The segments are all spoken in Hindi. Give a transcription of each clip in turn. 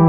आज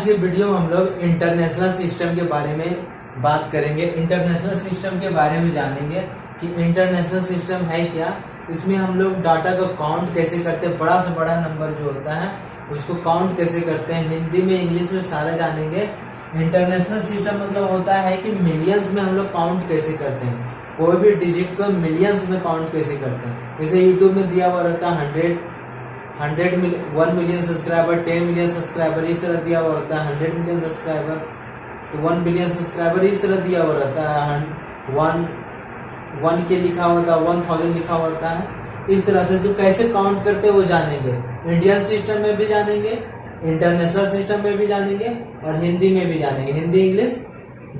के वीडियो में हम लोग इंटरनेशनल सिस्टम के बारे में बात करेंगे। इंटरनेशनल सिस्टम के बारे में जानेंगे कि इंटरनेशनल सिस्टम है क्या, इसमें हम लोग डाटा का काउंट कैसे करते हैं, बड़ा से बड़ा नंबर जो होता है उसको काउंट कैसे करते हैं, हिंदी में इंग्लिश में सारा जानेंगे। इंटरनेशनल सिस्टम मतलब होता है कि मिलियंस में हम लोग काउंट कैसे करते हैं, कोई भी डिजिट को मिलियंस में काउंट कैसे करते हैं। जैसे यूट्यूब में दिया हुआ रहता है 1 मिलियन सब्सक्राइबर, 10 मिलियन सब्सक्राइबर, इस तरह दिया हुआ रहता है। 100 मिलियन सब्सक्राइबर तो 1 बिलियन सब्सक्राइबर इस तरह दिया हुआ रहता है। 1 के लिखा होता है, 1000 लिखा होता है, इस तरह से। तो कैसे काउंट करते हैं वो जानेंगे। इंडियन सिस्टम में भी जानेंगे, इंटरनेशनल सिस्टम में भी जानेंगे और हिंदी में भी जानेंगे, हिंदी इंग्लिश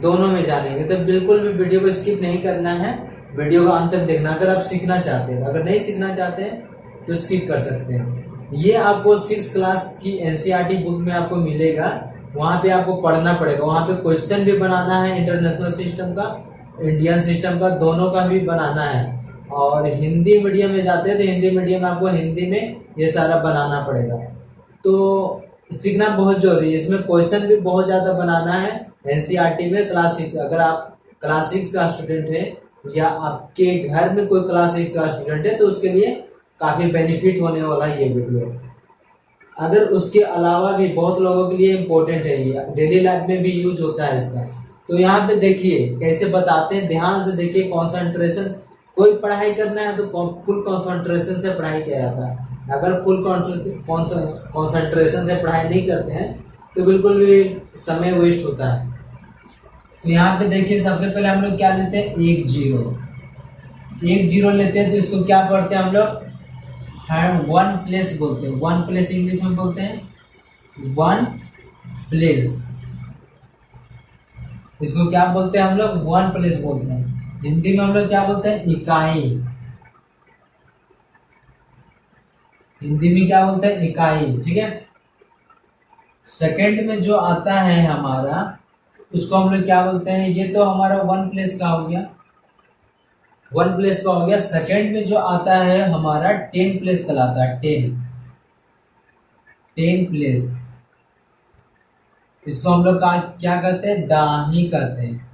दोनों में जानेंगे। तो बिल्कुल भी वीडियो को स्किप नहीं करना है, वीडियो का अंत तक देखना अगर आप सीखना चाहते हैं। अगर नहीं सीखना चाहते हैं तो स्किप कर सकते हैं। ये आपको 6 क्लास की एनसीईआरटी बुक में आपको मिलेगा, वहाँ पे आपको पढ़ना पड़ेगा। वहाँ पे क्वेश्चन भी बनाना है, इंटरनेशनल सिस्टम का, इंडियन सिस्टम का, दोनों का भी बनाना है। और हिंदी मीडियम में जाते हैं तो हिंदी मीडियम में आपको हिंदी में ये सारा बनाना पड़ेगा। तो सीखना बहुत जरूरी है। इसमें क्वेश्चन भी बहुत ज़्यादा बनाना है एनसीईआरटी में क्लास 6। अगर आप क्लास 6 का स्टूडेंट है या आपके घर में कोई क्लास 6 का स्टूडेंट है तो उसके लिए काफ़ी बेनिफिट होने वाला है ये वीडियो। अगर उसके अलावा भी बहुत लोगों के लिए इम्पोर्टेंट है, ये डेली लाइफ में भी यूज होता है इसका। तो यहाँ पे देखिए कैसे बताते हैं, ध्यान से देखिए। कॉन्सेंट्रेशन, कोई पढ़ाई करना है तो फुल कॉन्सेंट्रेशन से पढ़ाई किया जाता है। अगर फुल कॉन्सेंट्रेशन से पढ़ाई नहीं करते हैं तो बिल्कुल भी समय वेस्ट होता है। तो यहाँ पे देखिए सबसे पहले हम लोग क्या लेते हैं, 1 0 लेते हैं। तो इसको क्या पढ़ते हैं हम लोग, 1 प्लेस बोलते हैं। 1 प्लेस इंग्लिश में बोलते हैं 1 प्लेस। इसको क्या बोलते हैं हम लोग, 1 प्लेस बोलते हैं। हिंदी में हम लोग क्या बोलते हैं, इकाई। हिंदी में क्या बोलते हैं, इकाई, ठीक है। सेकंड में जो आता है हमारा उसको हम लोग क्या बोलते हैं, ये तो हमारा 1 प्लेस का हो गया, 1 प्लेस का हो गया। सेकंड में जो आता है हमारा 10 प्लेस कहलाता है। 10 प्लेस, इसको हम लोग क्या कहते हैं, दाही कहते हैं।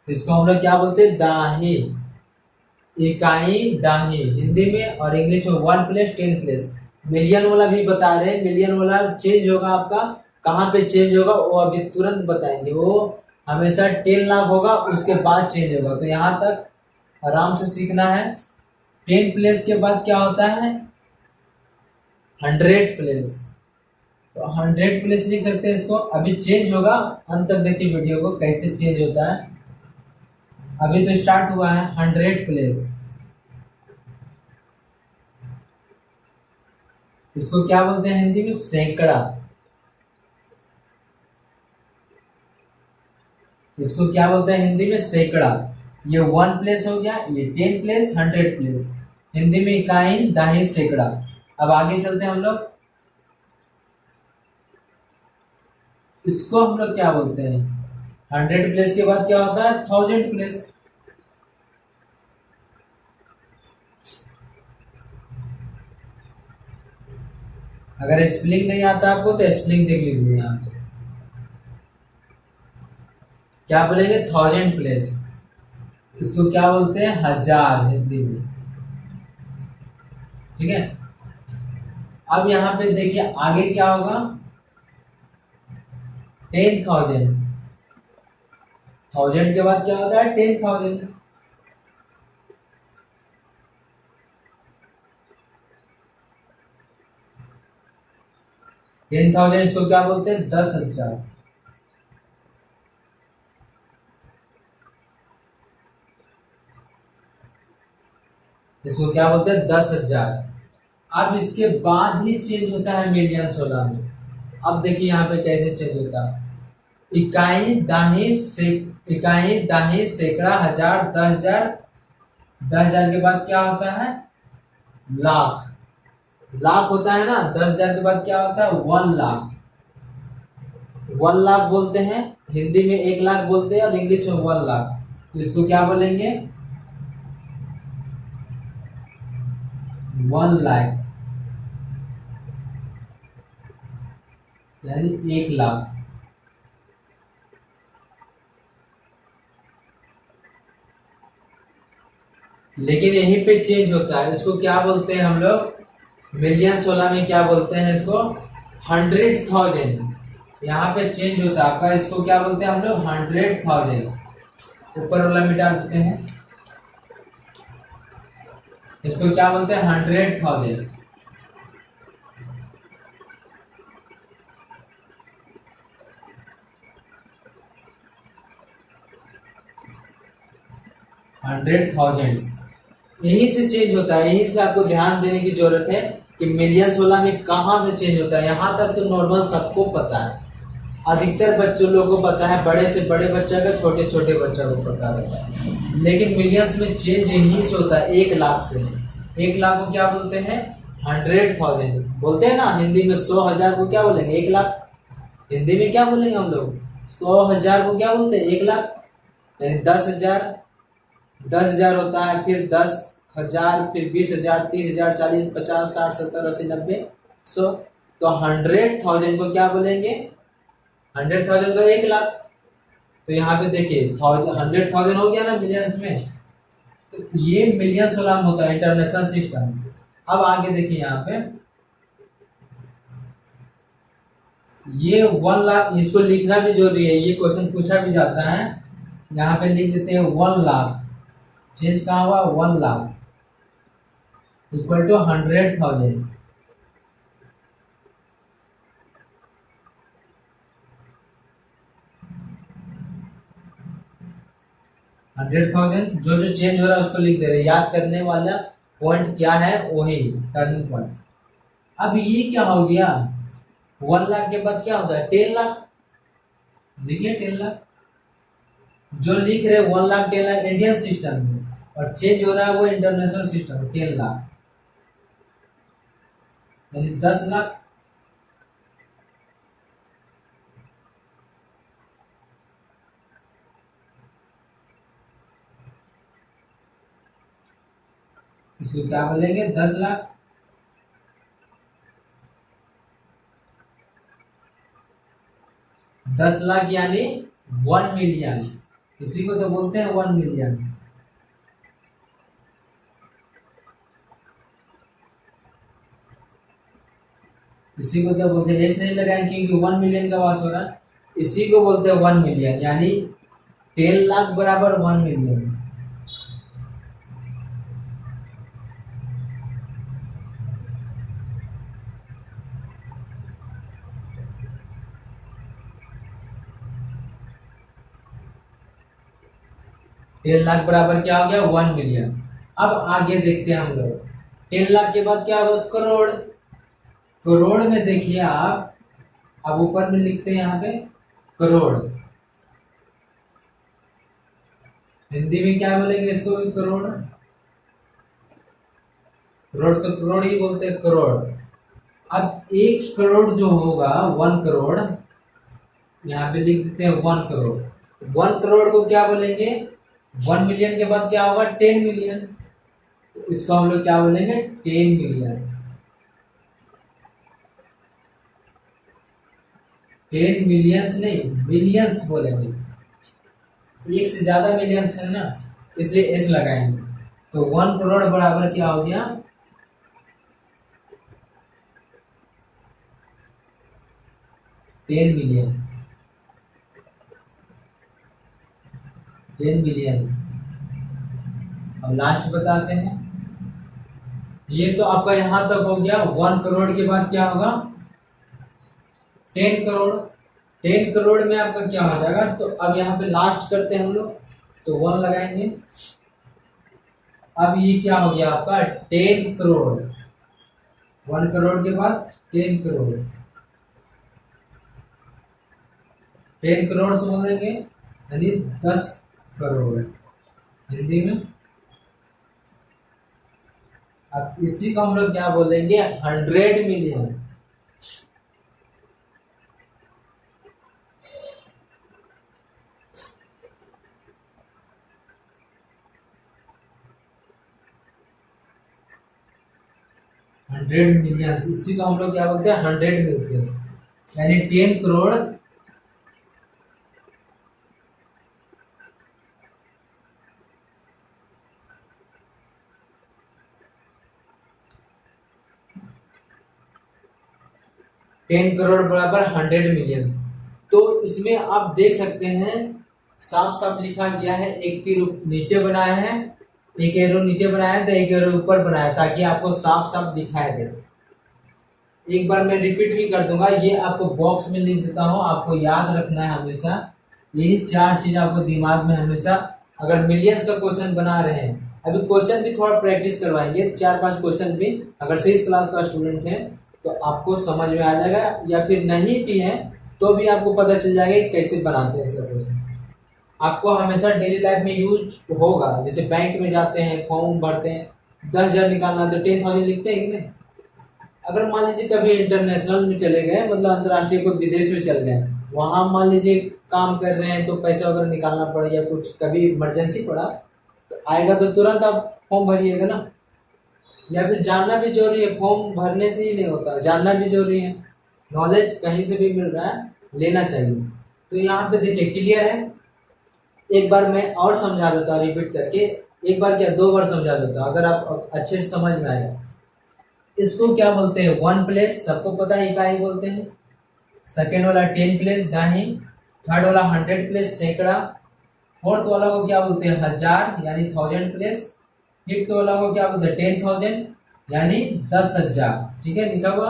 इसको हम लोग क्या बोलते हैं, दाही, इकाई, दाही हिंदी में। और इंग्लिश में 1 प्लेस 10 प्लेस। मिलियन वाला भी बता रहे हैं, मिलियन वाला चेंज होगा आपका, कहाँ पे चेंज होगा वो अभी तुरंत बताएंगे। वो हमेशा 10 लाख होगा उसके बाद चेंज होगा। तो यहाँ तक आराम से सीखना है। 10 प्लेस के बाद क्या होता है, 100 प्लेस। तो 100 प्लेस लिख सकते हैं इसको। अभी चेंज होगा, अंत तक देखिए वीडियो को कैसे चेंज होता है। अभी तो स्टार्ट हुआ है 100 प्लेस। इसको क्या बोलते हैं हिंदी में, सैकड़ा। इसको क्या बोलते हैं हिंदी में, सैकड़ा। ये 1 प्लेस हो गया, ये 10 प्लेस, 100 प्लेस। हिंदी में इकाई, दाही, सैकड़ा। अब आगे चलते हैं हम लोग। इसको हम लोग क्या बोलते हैं, 100 प्लेस के बाद क्या होता है, 1000 प्लेस। अगर स्पेलिंग नहीं आता आपको तो स्पेलिंग देख लीजिए। यहाँ पे क्या बोलेंगे, 1000 प्लेस। इसको क्या बोलते हैं, 1000 हिंदी में, ठीक है। अब यहाँ पे देखिए आगे क्या होगा, 10,000। 1000 के बाद क्या होता है, 10,000। इसको क्या बोलते हैं, 10,000। इसको क्या बोलते हैं, 10,000। अब इसके बाद ही चेंज होता है मिलियन 16 में। अब देखिए यहाँ पे कैसे चेंज होता है, इकाई, दाही, सैकड़ा, 1000, 10,000। 10,000 के बाद क्या होता है, लाख। लाख होता है ना, 10,000 के बाद क्या होता है 1 लाख। 1 लाख बोलते हैं, हिंदी में 1 लाख बोलते हैं और इंग्लिश में 1 लाख। तो इसको क्या बोलेंगे 1 लाख, यानी 1 लाख। लेकिन यहीं पे चेंज होता है, इसको क्या बोलते हैं हम लोग मिलियंस वाला में क्या बोलते हैं इसको 100,000। यहाँ पे चेंज होता है आपका, इसको क्या बोलते हैं हम लोग 100,000। ऊपर वाला मिटा देते हैं, इसको क्या बोलते हैं 100,000। यहीं से चेंज होता है, यहीं से आपको ध्यान देने की जरूरत है कि मिलियंस वाला में कहाँ से चेंज होता है। यहाँ तक तो नॉर्मल सबको पता है, अधिकतर बच्चों लोगों को पता है, बड़े से बड़े बच्चा का छोटे छोटे बच्चा को पता रहता है। लेकिन मिलियंस में चेंज यहीं से होता है 1 लाख से। 1 लाख को क्या बोलते हैं 100,000 बोलते हैं ना। हिंदी में 100,000 को क्या बोलेंगे 1 लाख। हिंदी में क्या बोलेंगे हम लोग 100,000 को क्या बोलते हैं 1 लाख। यानी 10,000, 10,000 होता है, फिर 10,000, फिर 20,000, 30,000, 40, 50, 60, 70, 80, 90, 100। तो 100,000 को क्या बोलेंगे 100,000 का 1 लाख। तो यहाँ पे देखिए 100,000 हो गया ना मिलियंस में। तो ये मिलियंस वाला होता है इंटरनेशनल सिस्टम। अब आगे देखिए यहाँ पे ये 1 लाख, इसको लिखना भी जरूरी है, ये क्वेश्चन पूछा भी जाता है। यहाँ पे लिख देते हैं 1 लाख, चेंज कहाँ हुआ 1 लाख इक्वल टू 100,000। 100,000 जो जो चेंज हो रहा है उसको लिख दे रहे हैं। याद करने वाला पॉइंट क्या है वही टर्निंग पॉइंट। अब ये क्या हो गया 1 लाख के बाद क्या होता है 10 लाख। देखिए 10 लाख जो लिख रहे 1 लाख 10 लाख इंडियन सिस्टम में, और चेंज हो रहा है वो इंटरनेशनल सिस्टम 10 लाख, यानी 10 लाख। इसको क्या बोलेंगे 10 लाख। 10 लाख यानी 1 मिलियन, इसी को तो बोलते हैं 1 मिलियन। इसी को तो बोलते हैं, ऐसे नहीं लगाएंगे क्योंकि 1 मिलियन का बात हो रहा है। इसी को बोलते हैं 1 मिलियन, यानी 10 लाख बराबर 1 मिलियन। टेन लाख बराबर क्या हो गया 1 मिलियन। अब आगे देखते हैं हम लोग 10 लाख के बाद क्या होगा करोड़। करोड़ में देखिए आप, अब ऊपर में लिखते हैं यहाँ पे करोड़। हिंदी में क्या बोलेंगे इसको भी करोड़। करोड़ तो करोड़ ही बोलते हैं करोड़। अब 1 करोड़ जो होगा 1 करोड़, यहाँ पे लिख देते हैं 1 करोड़। 1 करोड़ को क्या बोलेंगे 1 मिलियन के बाद क्या होगा 10 मिलियन। तो इसको हम लोग क्या बोलेंगे 10 मिलियन। 10 मिलियंस नहीं मिलियंस बोलेंगे, एक से ज्यादा मिलियंस है ना, इसलिए एस लगाएंगे। तो 1 करोड़ बराबर क्या हो गया 10 मिलियन। 10 मिलियन। अब लास्ट बताते हैं, ये तो आपका यहां तक हो गया। 1 करोड़ के बाद क्या होगा 10 करोड़। 10 करोड़ में आपका क्या हो जाएगा, तो अब यहाँ पे लास्ट करते हैं हम लोग, तो 1 लगाएंगे। अब ये क्या हो गया आपका 10 करोड़। 1 करोड़ के बाद 10 करोड़। 10 करोड़ से बोलेंगे यानी 10 करोड़ हिंदी में। अब इसी को हम लोग क्या बोलेंगे, 100 मिलियन। हंड्रेड मिलियन, इसी को हम लोग क्या बोलते हैं, 100 मिलियन, यानी 10 करोड़। 10 करोड़ बराबर 100 मिलियन। तो इसमें आप देख सकते हैं साफ साफ लिखा गया है, एक तीर नीचे बनाया है, एक एरो नीचे बनाया है, तो एक एरो ऊपर बनाया है, ताकि आपको साफ साफ दिखाई दे। एक बार मैं रिपीट भी कर दूंगा, ये आपको बॉक्स में लिख देता हूँ, आपको याद रखना है हमेशा। यही 4 चीज आपको दिमाग में हमेशा, अगर मिलियंस का क्वेश्चन बना रहे हैं, अभी क्वेश्चन भी थोड़ा प्रैक्टिस करवाएंगे, 4-5 क्वेश्चन भी, अगर 6 क्लास का स्टूडेंट है तो आपको समझ में आ जाएगा, या फिर नहीं भी है तो भी आपको पता चल जाएगा कि कैसे बनाते हैं इसका क्वेश्चन। आपको हमेशा डेली लाइफ में यूज होगा, जैसे बैंक में जाते हैं, फॉर्म भरते हैं, 10,000 निकालना तो 10,000 लिखते हैं कि नहीं। अगर मान लीजिए कभी इंटरनेशनल में चले गए, मतलब अंतर्राष्ट्रीय कोई विदेश में चल गए, वहां मान लीजिए काम कर रहे हैं तो पैसा वगैरह निकालना पड़ा, या कुछ कभी इमरजेंसी पड़ा तो आएगा तो तुरंत आप फॉर्म भरिएगा ना। या फिर जानना भी जरूरी है, फॉर्म भरने से ही नहीं होता, जानना भी जरूरी है। नॉलेज कहीं से भी मिल रहा है, लेना चाहिए। तो यहाँ पे देखिए क्लियर है। एक बार मैं और समझा देता हूँ रिपीट करके, एक बार क्या 2 बार समझा देता हूँ, अगर आप अच्छे से समझ में आएगा। इसको क्या बोलते हैं, 1 प्लेस, सबको पता है इकाई बोलते हैं। सेकेंड वाला 10 प्लेस दाही, थर्ड वाला 100 प्लेस सैकड़ा, फोर्थ वाला को क्या बोलते हैं 1000 यानी 1000 प्लेस, फिफ्थ वाला को क्या बोलते हैं 10,000 यानी 10,000। ठीक है, लिखा हुआ।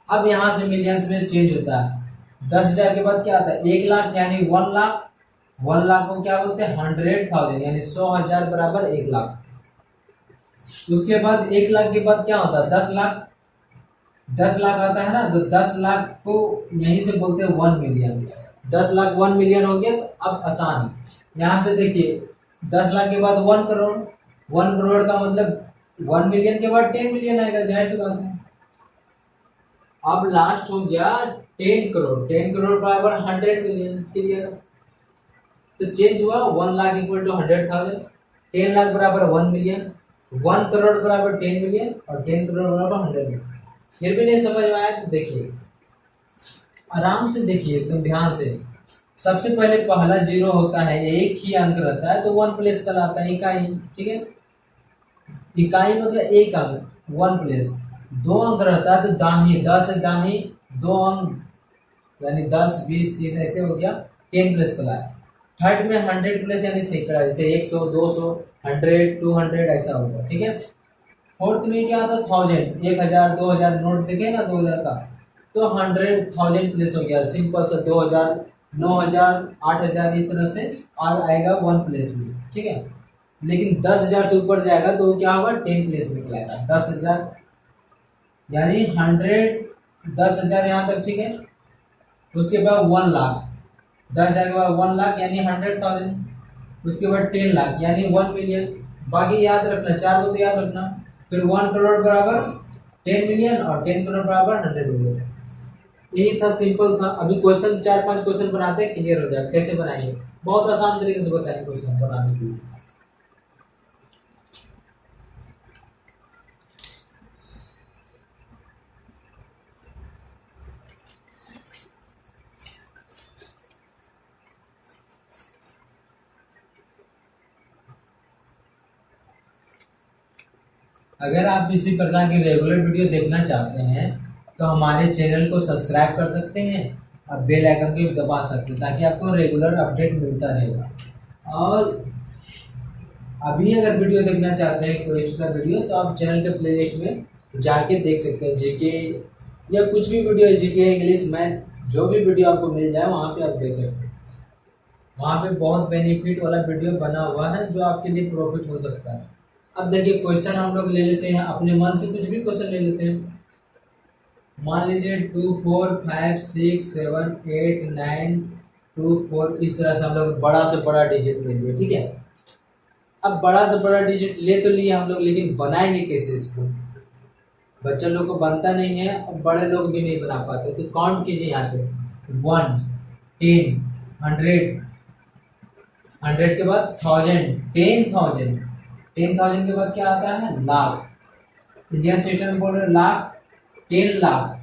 अब यहाँ से मिलियंस में चेंज होता है, 10,000 के बाद क्या आता है 1 लाख यानी 1 लाख, 1 लाख को क्या बोलते हैं 100,000 यानी 100,000 बराबर 1 लाख। उसके बाद 1 लाख के बाद क्या होता है 10 लाख, 10 लाख आता है ना, तो 10 लाख को यहीं से बोलते हैं 1 मिलियन। 10 लाख 1 मिलियन हो गया। तो अब आसान है, यहाँ पे देखिए 10 लाख के बाद 1 करोड़, 1 करोड़ का मतलब 1 मिलियन के बाद 10 मिलियन आएगा, जाहिर सी बात है। अब लास्ट हो गया 10 करोड़, 10 करोड़ बराबर 100 मिलियन। क्लियर। तो चेंज हुआ, 1 लाख इक्वल टू 100,000, 10 लाख बराबर 1 मिलियन, 1 करोड़ बराबर 10 मिलियन, और 10 करोड़ बराबर 100 मिलियन। फिर भी नहीं समझ में आया तो देखिए, आराम से देखिए, एकदम ध्यान से। सबसे पहले पहला 0 होता है, एक ही अंक रहता है तो 1 प्लेस कहलाता है, इकाई। ठीक है, इकाई मतलब एक अंक, 1 प्लेस। 2 अंक रहता है तो दाही, 10 है दाही, 2 अंक यानी 10, 20, 30 ऐसे हो गया, 10 प्लेस कहलाया। थर्ड में 100 प्लेस यानी सैकड़ा, जैसे 100, 200, 100, 200 ऐसा होगा। ठीक है। फोर्थ में क्या आता है 1000, 1000, 2000 नोट देखे ना 2000 का, तो 100,000 प्लेस हो गया, सिंपल सा 2000, 9000, 8000 इस तरह से आएगा 1 प्लेस में। ठीक है। लेकिन 10,000 से ऊपर जाएगा तो क्या होगा 10 प्लेस में निकलेगा, 10,000 यानी 100, 10,000 यहाँ तक। ठीक है। उसके बाद 1 लाख, 10,000 के बाद 1 लाख यानी 100,000, उसके बाद 10 लाख यानी 1 मिलियन। बाकी याद रखना, 4 को तो याद रखना। फिर 1 करोड़ बराबर 10 मिलियन, और 10 करोड़ बराबर 100 मिलियन। यही था, सिंपल था। अभी क्वेश्चन 4-5 क्वेश्चन बनाते हैं, क्लियर हो जाएगा कैसे बनाएंगे। बहुत आसान तरीके से बताएंगे क्वेश्चन बनाने के लिए। अगर आप इसी प्रकार की रेगुलर वीडियो देखना चाहते हैं तो हमारे चैनल को सब्सक्राइब कर सकते हैं और बेल आइकन को दबा सकते हैं, ताकि आपको रेगुलर अपडेट मिलता रहेगा। और अभी अगर वीडियो देखना चाहते हैं कोई एक्स्ट्रा वीडियो, तो आप चैनल के प्लेलिस्ट में जाके देख सकते हैं, जीके या कुछ भी वीडियो, जीके, इंग्लिश, मैथ, जो भी वीडियो आपको मिल जाए वहाँ पे आप देख सकते हैं। वहाँ पे बहुत बेनिफिट वाला वीडियो बना हुआ है जो आपके लिए प्रॉफिट हो सकता है। अब देखिए क्वेश्चन हम लोग ले लेते हैं, अपने मन से कुछ भी क्वेश्चन ले लेते हैं। मान लीजिए 2, 4, 5, 6, 7, 8, 9, 2, 4, इस तरह से हम लोग बड़ा से बड़ा डिजिट ले लिए। ठीक है। अब बड़ा से बड़ा डिजिट ले तो लिए हम लोग, लेकिन बनाएंगे कैसे इसको, बच्चे लोग को बनता नहीं है और बड़े लोग भी नहीं बना पाते। तो काउंट कीजिए यहाँ पे 1, 10, 100, 100 के बाद 1000, 10,000, 10,000 के बाद क्या आता है लाख। इंडियन सिस्टम में बोल रहे लाख, 10 लाख,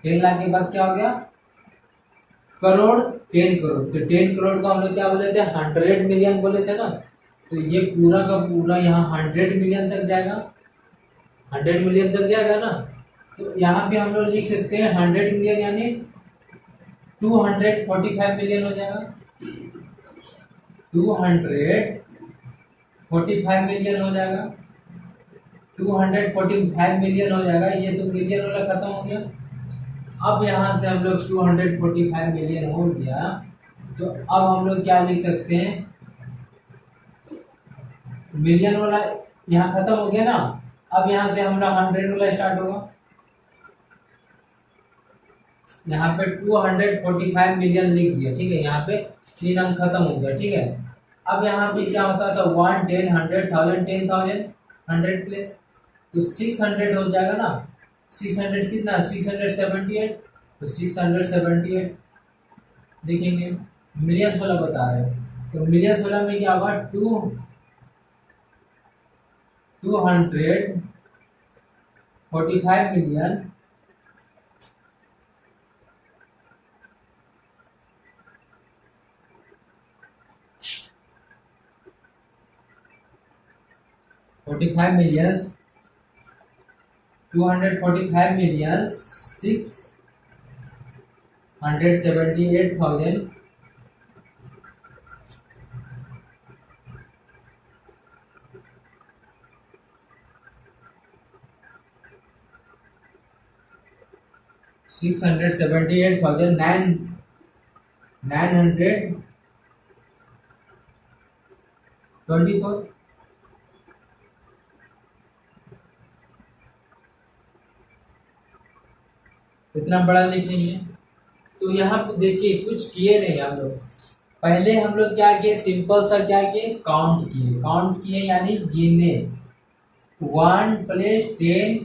10 लाख के बाद क्या हो गया करोड़, 10 करोड़। तो 10 करोड़ को हम लोग क्या बोले थे 100 मिलियन बोले थे ना। तो ये पूरा का पूरा यहाँ 100 मिलियन तक जाएगा, 100 मिलियन तक जाएगा ना। तो यहाँ पे हम लोग लिख सकते हैं 100 मिलियन यानी 245 मिलियन हो जाएगा, 245 मिलियन हो जाएगा, 245 मिलियन हो जाएगा। ये तो मिलियन वाला खत्म हो गया। अब यहाँ से हम लोग 245 मिलियन हो गया। तो अब हम लोग क्या लिख सकते हैं, मिलियन वाला यहाँ खत्म हो गया ना। अब यहाँ से हम लोग 100 वाला स्टार्ट होगा। यहाँ पे 245 मिलियन लिख दिया, ठीक है। यहाँ पे 3 अंक खत्म हो गया, ठीक है। अब यहाँ पे क्या होता था 1, 10, 100, 1000, 10,000, 100 प्लस तो 600 हो जाएगा ना। 600 कितना 678, तो 678 देखेंगे मिलियंस वाला बता रहे हैं। तो मिलियंस वाला में क्या होगा 245 मिलियन 45 millions 245 millions 678,000 678,924 इतना बड़ा लिखेंगे। तो यहाँ पे देखिए कुछ किए नहीं हम लोग। पहले हम लोग क्या किए सिंपल सा क्या किए काउंट किए यानी गिने 1 plus 10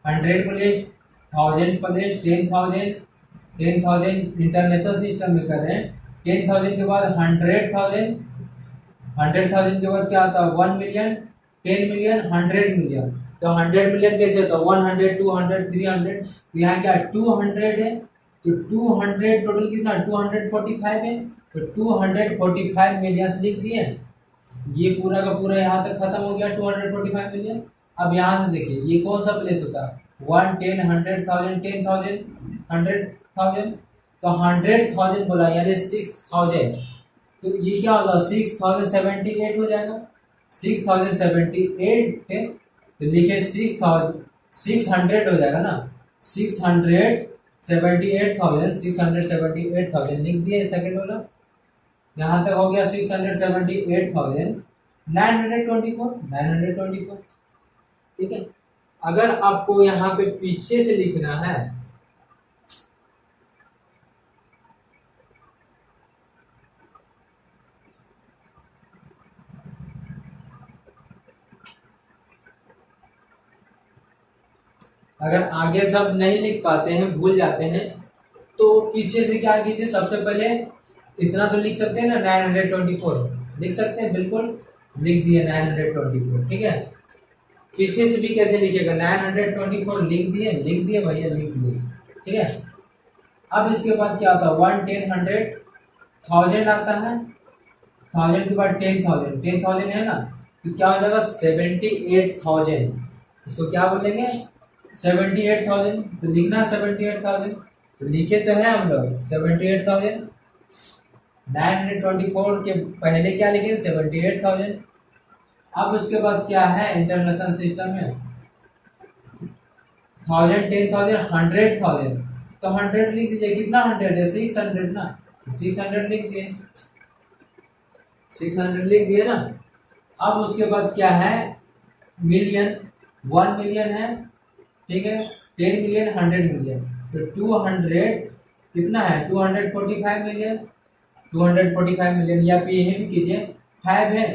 100 plus 1000 plus 10,000 10,000 international system में कर रहे हैं। 10,000 के बाद 100,000 100,000 के बाद क्या आता है 1 मिलियन 10 मिलियन 100 मिलियन। तो 100 मिलियन कैसे होता है 100 200 300। तो यहाँ क्या 200 है तो 200 टोटल कितना 245 है। तो 245 मिलियंस लिख दिए। ये पूरा का पूरा यहाँ तक खत्म हो गया 245 मिलियन। अब यहाँ से देखिए ये कौन सा प्लेस होता है 1 10 100,000 10,000 100,000। तो 100,000 बोला यानी 6,000। तो ये क्या होगा 6,078 हो जाएगा 6,078 है। तो लिखे 600 हो जाएगा ना 678,678,000 लिख दिए सेकंड वाला। यहाँ तक हो गया 678,924 ठीक है। अगर आपको यहाँ पे पीछे से लिखना है अगर आगे सब नहीं लिख पाते हैं भूल जाते हैं तो पीछे से क्या कीजिए सबसे पहले इतना तो लिख सकते हैं ना 924 लिख सकते हैं बिल्कुल लिख दिए 924 ठीक है। पीछे से भी कैसे लिखेगा 924 लिख दिए भैया लिख दिए ठीक है। अब इसके बाद क्या आता है 1 10 100,000 आता है 1000 के बाद 10,000 है ना। तो क्या हो जाएगा 78,000 इसको क्या बोलेंगे 78,000। तो लिखना 78,000 तो लिखे तो है हम लोग 78,000 924 के पहले क्या लिखे 78,000। अब उसके बाद क्या है इंटरनेशनल सिस्टम में 1000 10,000 100,000 तो 100 लिख दीजिए कितना 100 है 600 ना 600 लिख दिए 600 लिख दिए ना। अब उसके बाद क्या है मिलियन 1 मिलियन है ठीक है 10 मिलियन 100 मिलियन। तो 200 कितना है 245 मिलियन 245 मिलियन या फिर यही भी कीजिए 5 है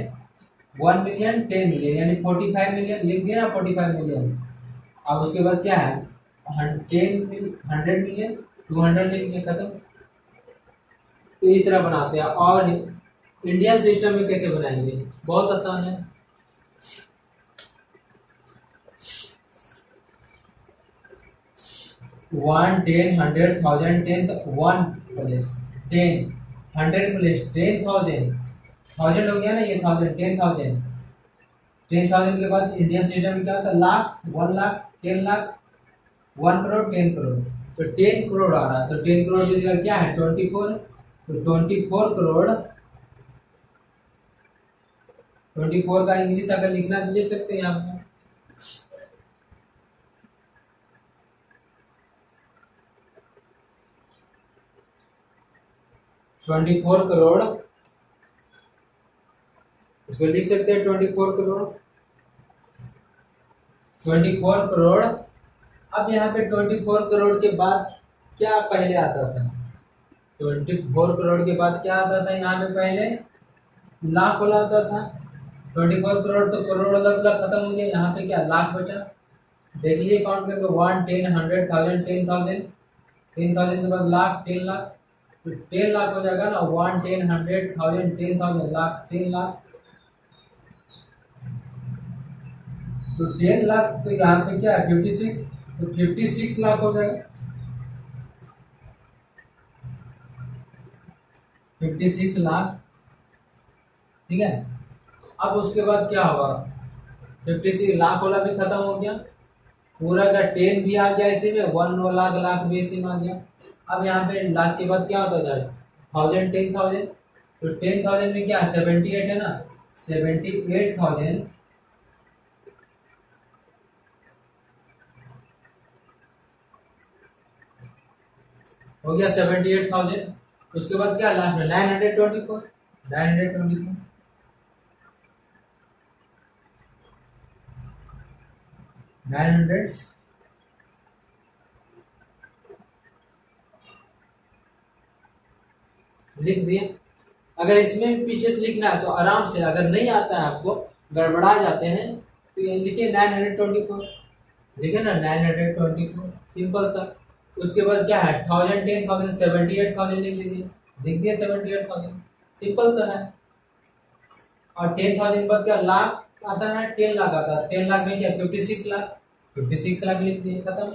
1 मिलियन 10 मिलियन यानी 45 मिलियन लिख दिया ना 45 मिलियन। अब उसके बाद क्या है, 100 मिलियन 200 लिख दिया, खत्म। तो इस तरह बनाते हैं। और इंडियन सिस्टम में कैसे बनाएंगे, बहुत आसान है। वन, 10, 100, 1000, 10, 1 प्लस 10, 100 प्लस 10,000, 1000 हो गया ना, ये 1000, 10,000, 10,000 के बाद इंडियन सिस्टम में क्या होता है, लाख, 1 लाख, 10 लाख, 1 करोड़, 10 करोड़। तो 10 करोड़ आ रहा है, तो 10 करोड़ की जगह क्या है, 24, तो 24 करोड़, 24 का इंग्लिश अगर लिखना तो लिख सकते हैं यहाँ पे। 24 करोड़, इसको लिख सकते हैं 24 करोड़, 24 करोड़। अब यहाँ पे 24 करोड़ के बाद क्या पहले आता था, 24 करोड़ के बाद क्या आता था, यहाँ पे पहले लाख वाला आता था। 24 करोड़ तो करोड़ वाला खत्म हो गया, यहाँ पे क्या लाख बचा। देख लीजिए काउंट करके, 1, 10, 100, 1000, 10,000, 10,000 के बाद लाख, 10 लाख, तो 10 लाख हो जाएगा ना, 1, 10, 100, 1000, 10,000, लाख, 10 लाख। तो 10 लाख, तो यहाँ पे क्या है 56, तो 56 लाख हो जाएगा, 56 लाख, ठीक है। अब उसके बाद क्या होगा, 56 लाख वाला भी खत्म हो गया, पूरा का 10 भी आ गया इसी में, 1 लाख, लाख भी इसी में आ गया। अब यहाँ पे लाख के बाद क्या होता है, 1000, 10,000, तो 10,000 में क्या 78 है ना, 78,000, हो गया 78,000। उसके बाद क्या लास्ट में 924, 924, 900, लिख दिए। अगर इसमें पीछे से लिखना है तो आराम से, अगर नहीं आता है आपको, गड़बड़ा जाते हैं, तो ये लिखिए 924, ठीक है ना, 924, सिंपल सा। उसके बाद क्या है 1000, 10,000, 78,000 लिख दीजिए, लिख दिए 78,000, सिंपल तो है। और 10,000 के बाद क्या लाख आता है, 10 लाख आता है, 10 लाख में क्या 56 लाख, 56 लाख लिख दिए, खत्म।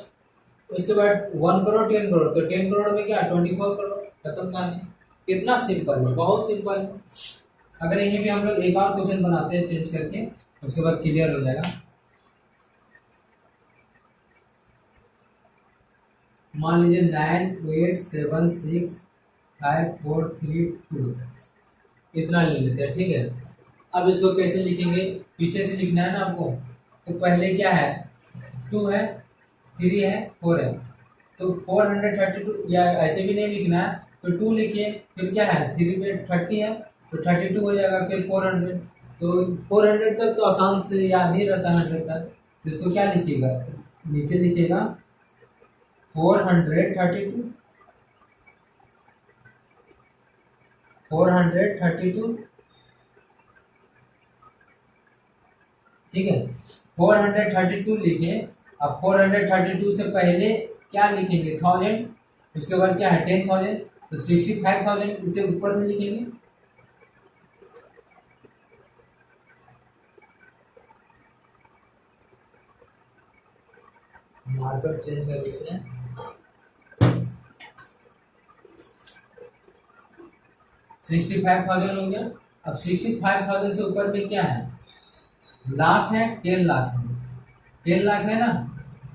उसके बाद 1 करोड़, 10 करोड़, तो 10 करोड़ में क्या 24 करोड़, खत्म कहानी। कितना सिंपल है, बहुत सिंपल है। अगर यहीं पे हम लोग एक और क्वेश्चन बनाते हैं चेंज करके, उसके बाद क्लियर हो जाएगा। मान लीजिए 98765432, इतना ले लेते हैं, ठीक है। अब इसको कैसे लिखेंगे, पीछे से लिखना है ना आपको, तो पहले क्या है 2 है, 3 है, 4 है, तो 432, या ऐसे भी नहीं लिखना है, तो 2 लिखिए, फिर क्या है 3 पे 30 है, तो 32 हो जाएगा, फिर 400, तो 400 तक तो आसान से याद ही रहता है 100 तक। तो इसको क्या लिखिएगा, नीचे लिखिएगा 432, 432, ठीक है, 432 लिखे। अब 432 से पहले क्या लिखेंगे 1000, उसके बाद क्या है 10,000, तो 65,000 इसे ऊपर में लिखेंगे। मार्कर चेंज कर देते हैं, 65,000 हो गया। अब 65,000 से ऊपर में क्या है, लाख है, 10 लाख है, 10 लाख है ना,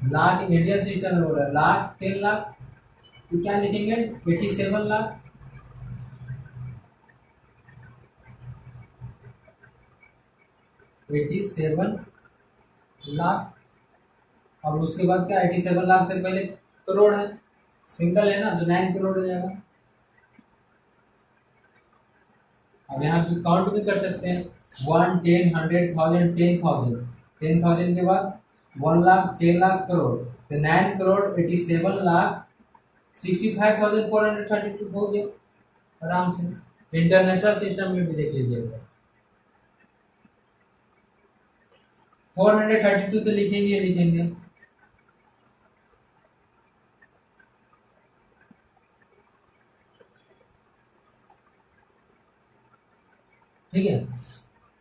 लाख इंडियन सिस्टम में हो रहा है, लाख, 10 लाख, तो क्या लिखेंगे 87 लाख, 87 लाख। अब उसके बाद क्या 87 लाख से पहले करोड़ है, सिंगल है ना, तो 9 करोड़ हो जाएगा। अब यहाँ पे काउंट भी कर सकते हैं, 1, 10, 100, 1000, 10,000, 10,000 के बाद 1 लाख, 10 लाख, करोड़, तो 9 करोड़ 87 लाख 65,432 हो गया आराम से। इंटरनेशनल सिस्टम में भी देख लीजिएगा, 432 तो लिखेंगे लिखेंगे, ठीक है।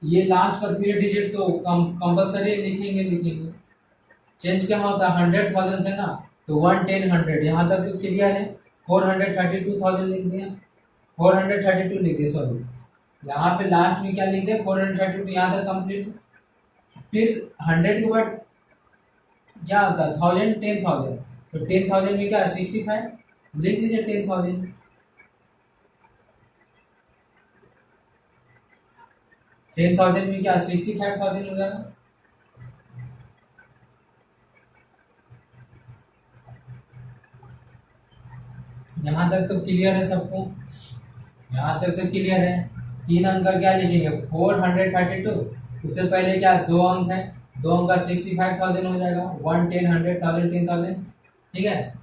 ये लास्ट का 3 डिजिट तो कंपल्सरी लिखेंगे। चेंज क्या होता है, 100,000 से ना, तो 110 100 यहाँ तक तो क्लियर है। 432,000 लिख दिया, 432 लिख दिया, सॉरी यहाँ पे लास्ट में क्या लिख दिया 432, यहाँ तक कंप्लीट। फिर 100 के बाद क्या होता है 1000 10,000, तो 10,000 में क्या 65 लिख दीजिए 10,000। 10,000 में क्या 65,000 हो जाएगा। यहाँ तक तो क्लियर है सबको, यहाँ तक तो क्लियर है। 3 अंक का क्या लिखेंगे 432, उससे पहले क्या 2 अंक है, 2 अंक का 65,000 हो जाएगा, 110 100,000 10,000। ठीक है।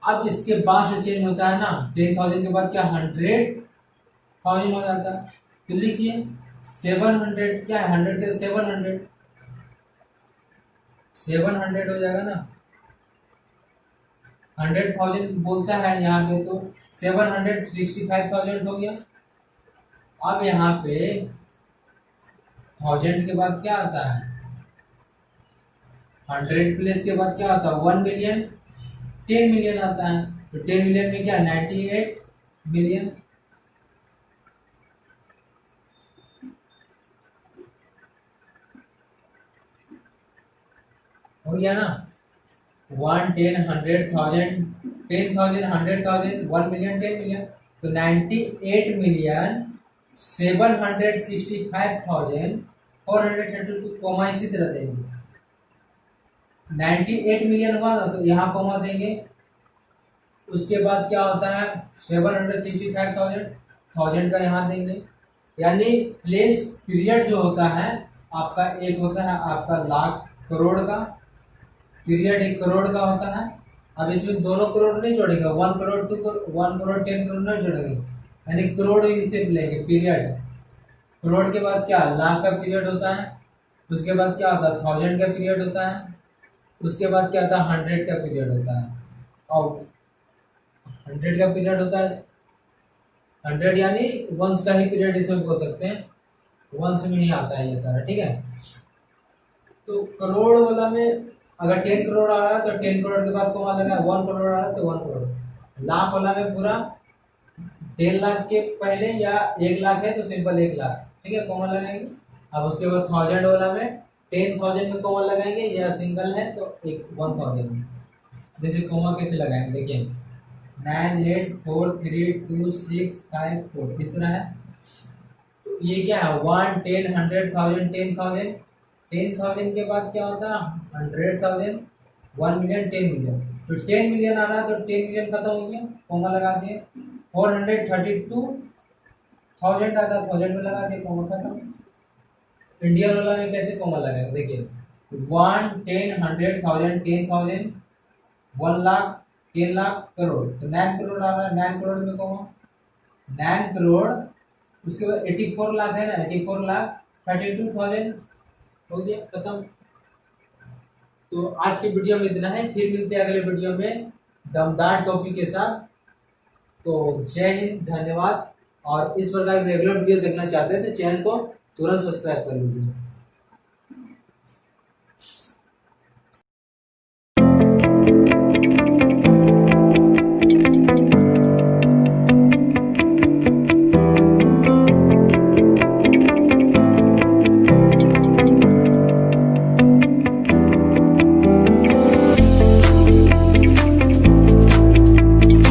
अब इसके बाद से चेंज होता है ना, 10,000 के बाद क्या 100,000 हो जाता है, तो लिखिए 700, क्या है 100 के 700 हो जाएगा ना। 100,000 बोलता है यहाँ पे, तो 765,000 हो गया। अब यहाँ पे 1000 के बाद क्या आता है 100 प्लेस के बाद क्या आता है 1 मिलियन, 10 मिलियन आता है, तो 10 मिलियन में क्या 98 मिलियन। हो गया ना। 1 10 100,000 10,000 100,000 1 मिलियन 10 मिलियन, तो 98,765,432 कॉमा इसी तरह देंगे। 98 मिलियन हुआ ना, तो यहाँ कॉमा देंगे। उसके बाद क्या होता है 765,000 1000 का यहाँ देंगे। यानी प्लेस पीरियड जो होता है आपका, एक होता है आपका लाख करोड़ का पीरियड, 1 करोड़ का होता है। अब इसमें दोनों करोड़ नहीं जोड़ेंगे, 1 करोड़ 2 करोड़ 1 करोड़ 10 करोड़ नहीं जोड़ेंगे, यानी करोड़ ही सिर्फ लेंगे पीरियड। करोड़ के बाद क्या लाख का पीरियड होता है, उसके बाद क्या होता है 1000 का पीरियड होता है, उसके बाद क्या होता है 100 का पीरियड होता है, और 100 का पीरियड होता है 100 यानी वंश का ही पीरियड इसमें बोल सकते हैं, वंश में नहीं आता है ये सारा। ठीक है। तो करोड़ वाला में अगर 10 करोड़ आ रहा है तो 10 करोड़ के बाद कौन लगा 1 करोड़ आ रहा है तो 1 करोड़। लाख वाला में पूरा 10 लाख के पहले या 1 लाख है तो सिंपल 1 लाख। ठीक है, कॉमन लगाएंगे। अब उसके बाद 1000 वाला में 10,000 में कॉमन लगाएंगे, या सिंगल है तो एक 1000 में। जैसे कॉमा कैसे लगाएंगे देखिए 9 8 4 3 2 6 5 4 इस तरह है। तो ये क्या है 1 10 100,000 10,000 10,000 के बाद क्या होता है 100,000 1 मिलियन 10 मिलियन, तो 10 मिलियन आ रहा है तो 10 मिलियन खत्म हो गया, कॉमा लगा दिए। 432,000 आता है 1000 में लगा दिए, कॉमा खत्म। इंडियन वाला में कैसे कॉमा लगाएंगे देखिए 1 10 100,000 10,000 1 लाख 10 लाख करोड़, तो 9 करोड़ आ रहा है, 9 करोड़ में कॉमा 9 करोड़। उसके बाद 84 लाख है ना, 84 लाख 32,000 हो गया, खत्म। तो आज की वीडियो में इतना है, फिर मिलते हैं अगले वीडियो में दमदार टॉपिक के साथ। तो जय हिंद, धन्यवाद। और इस प्रकार रेगुलर वीडियो देखना चाहते हैं तो चैनल को तुरंत सब्सक्राइब कर लीजिए।